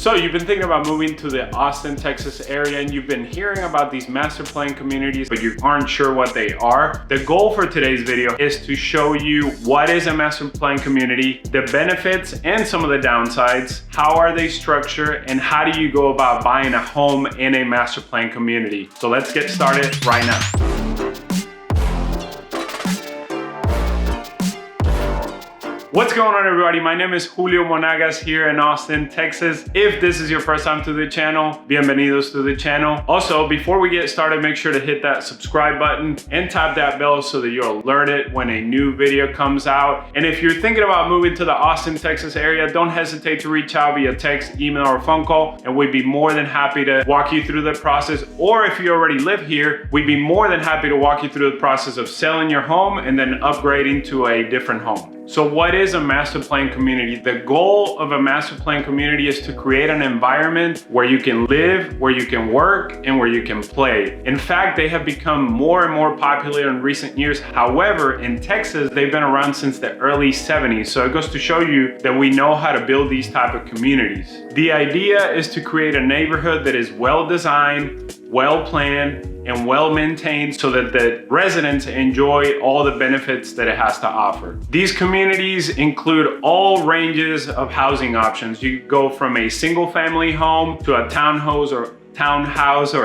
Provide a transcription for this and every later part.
So you've been thinking about moving to the Austin, Texas area, and you've been hearing about these master plan communities, but you aren't sure what they are. The goal for today's video is to show you what is a master plan community, the benefits and some of the downsides, how are they structured, and how do you go about buying a home in a master plan community. So let's get started right now. What's going on, everybody? My name is Julio Monagas here in Austin, Texas. If this is your first time to the channel, bienvenidos to the channel. Also, before we get started, make sure to hit that subscribe button and tap that bell so that you're alerted when a new video comes out. And if you're thinking about moving to the Austin, Texas area, don't hesitate to reach out via text, email, or phone call, and we'd be more than happy to walk you through the process. Or if you already live here, we'd be more than happy to walk you through the process of selling your home and then upgrading to a different home. So what is a master plan community? The goal of a master plan community is to create an environment where you can live, where you can work, and where you can play. In fact, they have become more and more popular in recent years. However, in Texas, they've been around since the early 70s. So it goes to show you that we know how to build these type of communities. The idea is to create a neighborhood that is well designed, well planned, and well maintained so that the residents enjoy all the benefits that it has to offer. These communities include all ranges of housing options. You go from a single family home to a townhouse or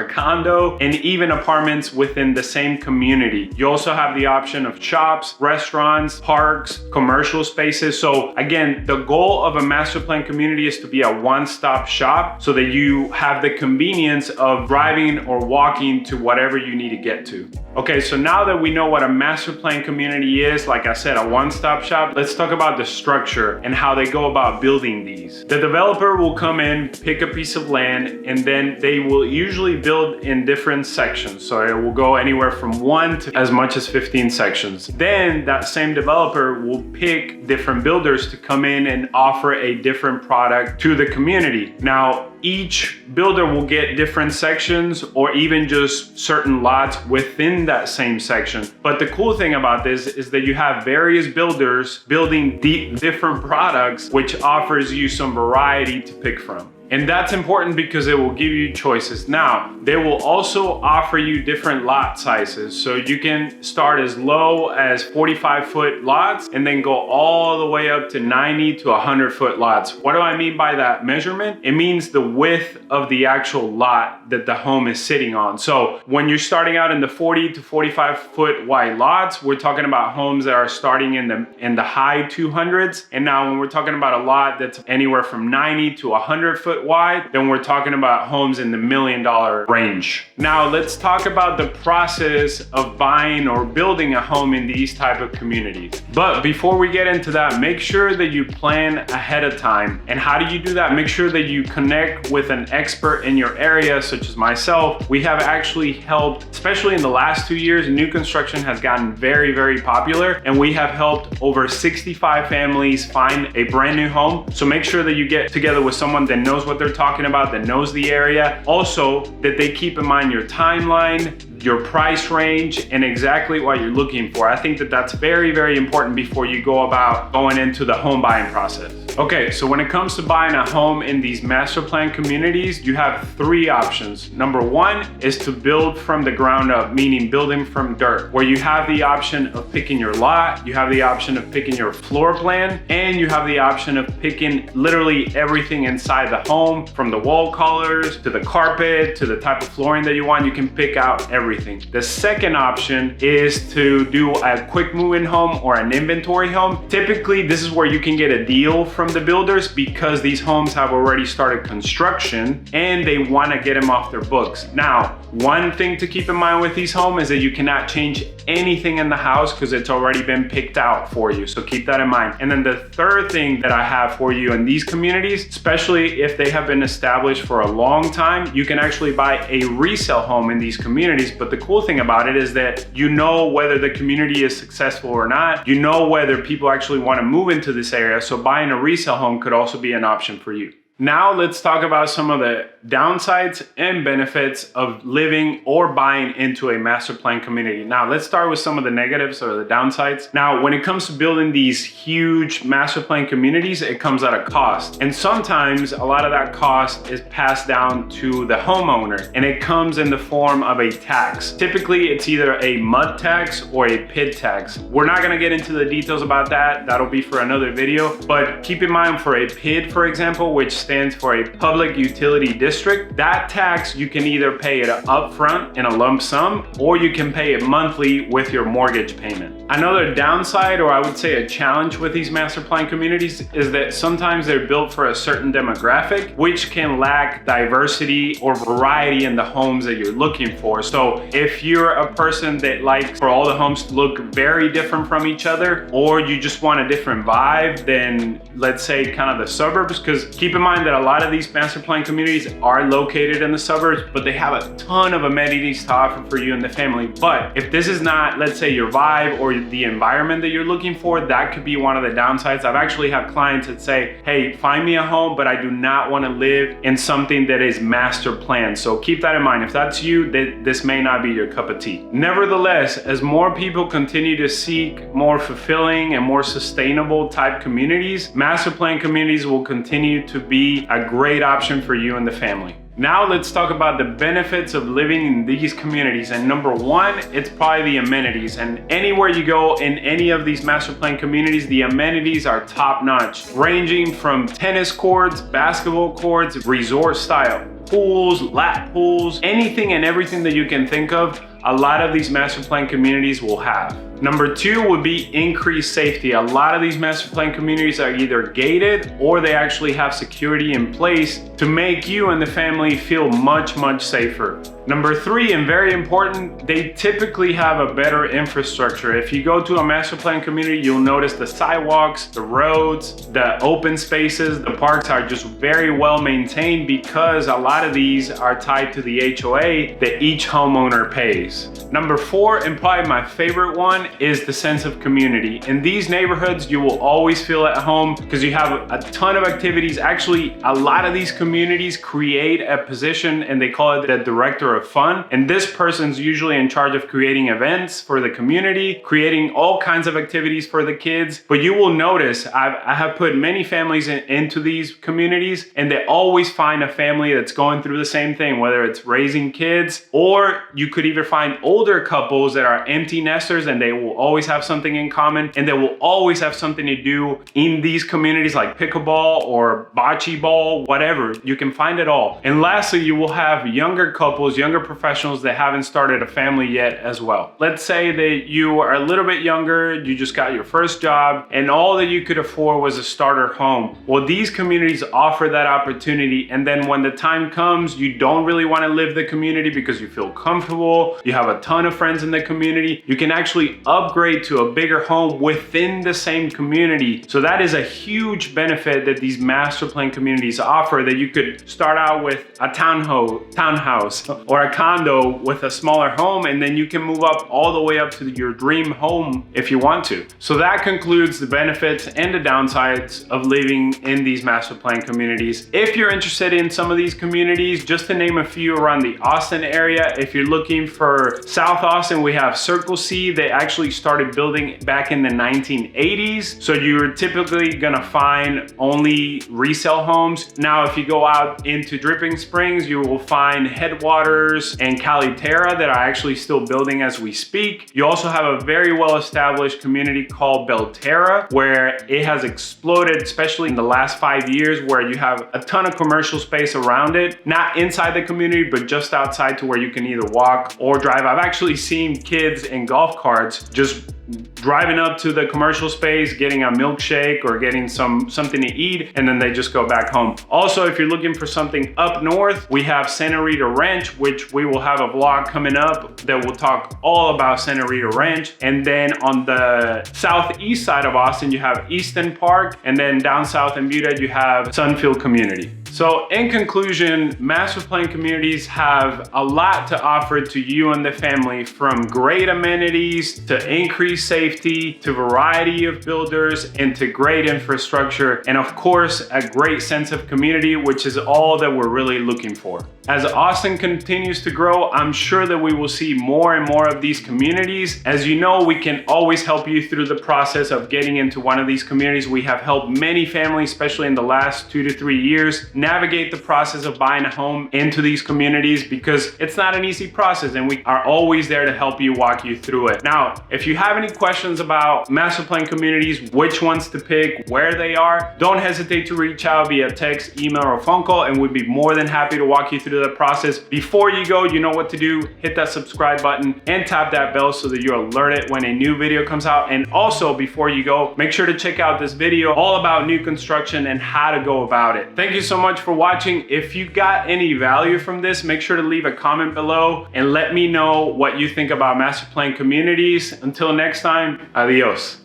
a condo, and even apartments within the same community. You also have the option of shops, restaurants, parks, commercial spaces. So again, the goal of a master plan community is to be a one-stop shop so that you have the convenience of driving or walking to whatever you need to get to. Okay, so now that we know what a master plan community is, like I said, a one-stop shop, let's talk about the structure and how they go about building these. The developer will come in, pick a piece of land, and then they will usually build in different sections. So it will go anywhere from 1 to as much as 15 sections. Then that same developer will pick different builders to come in and offer a different product to the community. Now, each builder will get different sections or even just certain lots within that same section. But the cool thing about this is that you have various builders building different products, which offers you some variety to pick from. And that's important because it will give you choices. Now, they will also offer you different lot sizes. So you can start as low as 45-foot lots and then go all the way up to 90 to 100-foot lots. What do I mean by that measurement? It means the width of the actual lot that the home is sitting on. So when you're starting out in the 40 to 45-foot wide lots, we're talking about homes that are starting in the high 200s. And now when we're talking about a lot that's anywhere from 90 to 100-foot wide, then we're talking about homes in the $1 million range. Now let's talk about the process of buying or building a home in these type of communities. But before we get into that, make sure that you plan ahead of time. And how do you do that? Make sure that you connect with an expert in your area, such as myself. We have actually helped, especially in the last 2 years, new construction has gotten very, very popular, and we have helped over 65 families find a brand new home. So make sure that you get together with someone that knows what they're talking about, that knows the area. Also, that they keep in mind your timeline, your price range, and exactly what you're looking for. I think that that's very, very important before you go about going into the home buying process. Okay, so when it comes to buying a home in these master plan communities, you have 3 options. Number 1 is to build from the ground up, meaning building from dirt, where you have the option of picking your lot, you have the option of picking your floor plan, and you have the option of picking literally everything inside the home, from the wall colors to the carpet to the type of flooring that you want. You can pick out everything. The second option is to do a quick move-in home or an inventory home. Typically, this is where you can get a deal from the builders because these homes have already started construction and they want to get them off their books. Now, one thing to keep in mind with these homes is that you cannot change anything in the house because it's already been picked out for you. So keep that in mind. And then the third thing that I have for you in these communities, especially if they have been established for a long time, you can actually buy a resale home in these communities. But the cool thing about it is that you know whether the community is successful or not. You know whether people actually want to move into this area. So buying a resale home could also be an option for you. Now let's talk about some of the downsides and benefits of living or buying into a master plan community. Now let's start with some of the negatives or the downsides. Now, when it comes to building these huge master plan communities, it comes at a cost. And sometimes a lot of that cost is passed down to the homeowner, and it comes in the form of a tax. Typically, it's either a mud tax or a PID tax. We're not gonna get into the details about that. That'll be for another video. But keep in mind, for a PID, for example, which stands for a public utility district, that tax you can either pay it upfront in a lump sum, or you can pay it monthly with your mortgage payment. Another downside, or I would say a challenge with these master plan communities, is that sometimes they're built for a certain demographic, which can lack diversity or variety in the homes that you're looking for. So if you're a person that likes for all the homes to look very different from each other, or you just want a different vibe than, let's say, kind of the suburbs, because keep in mind that a lot of these master plan communities are located in the suburbs, but they have a ton of amenities to offer for you and the family. But if this is not, let's say, your vibe or the environment that you're looking for, that could be one of the downsides. I've actually had clients that say, hey, find me a home, but I do not want to live in something that is master planned. So keep that in mind. If that's you, this may not be your cup of tea. Nevertheless, as more people continue to seek more fulfilling and more sustainable type communities, master plan communities will continue to be a great option for you and the family. Now let's talk about the benefits of living in these communities. And number one, it's probably the amenities. And anywhere you go in any of these master plan communities, the amenities are top notch, ranging from tennis courts, basketball courts, resort style pools, lap pools, anything and everything that you can think of, a lot of these master plan communities will have. Number two would be increased safety. A lot of these master plan communities are either gated or they actually have security in place to make you and the family feel much, much safer. Number three, and very important, they typically have a better infrastructure. If you go to a master plan community, you'll notice the sidewalks, the roads, the open spaces, the parks are just very well maintained because a lot of these are tied to the HOA that each homeowner pays. Number four, and probably my favorite one, is the sense of community. In these neighborhoods, you will always feel at home because you have a ton of activities. Actually, a lot of these communities create a position and they call it the director of fun. And this person's usually in charge of creating events for the community, creating all kinds of activities for the kids. But you will notice, I have put many families into these communities, and they always find a family that's going through the same thing, whether it's raising kids, or you could either find older couples that are empty nesters and they will always have something in common, and they will always have something to do in these communities like pickleball or bocce ball, whatever. You can find it all. And lastly, you will have younger couples, younger professionals that haven't started a family yet as well. Let's say that you are a little bit younger, you just got your first job, and all that you could afford was a starter home. Well, these communities offer that opportunity, and then when the time comes, you don't really want to live the community because you feel comfortable, you have a ton of friends in the community, you can actually upgrade to a bigger home within the same community. So that is a huge benefit that these master plan communities offer, that you could start out with a townhouse or a condo with a smaller home, and then you can move up all the way up to your dream home if you want to. So that concludes the benefits and the downsides of living in these master plan communities. If you're interested in some of these communities, just to name a few around the Austin area, if you're looking for South Austin, we have Circle C. They actually started building back in the 1980s. So you're typically gonna find only resale homes. Now, if you go out into Dripping Springs, you will find Headwaters and Caliterra that are actually still building as we speak. You also have a very well-established community called Belterra, where it has exploded, especially in the last 5 years, where you have a ton of commercial space around it, not inside the community, but just outside to where you can either walk or drive. I've actually seen kids in golf carts just driving up to the commercial space, getting a milkshake or getting something to eat, and then they just go back home. Also, if you're looking for something up north, we have Santa Rita Ranch, which we will have a vlog coming up that will talk all about Santa Rita Ranch. And then on the southeast side of Austin, you have Easton Park, and then down south in Buda, you have Sunfield Community. So in conclusion, master plan communities have a lot to offer to you and the family, from great amenities to increased safety safety to variety of builders and to great infrastructure, and of course, a great sense of community, which is all that we're really looking for. As Austin continues to grow, I'm sure that we will see more and more of these communities. As you know, we can always help you through the process of getting into one of these communities. We have helped many families, especially in the last 2 to 3 years, navigate the process of buying a home into these communities, because it's not an easy process, and we are always there to help you, walk you through it. Now, if you have any questions about master plan communities, which ones to pick, where they are, don't hesitate to reach out via text, email, or phone call, and we'd be more than happy to walk you through the process. Before you go, you know what to do. Hit that subscribe button and tap that bell so that you're alerted when a new video comes out. And also, before you go, make sure to check out this video all about new construction and how to go about it. Thank you so much for watching. If you got any value from this, make sure to leave a comment below and let me know what you think about master plan communities. Until next time, adios.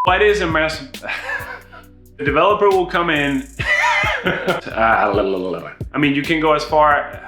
What is a master? The developer will come in. I mean, you can go as far.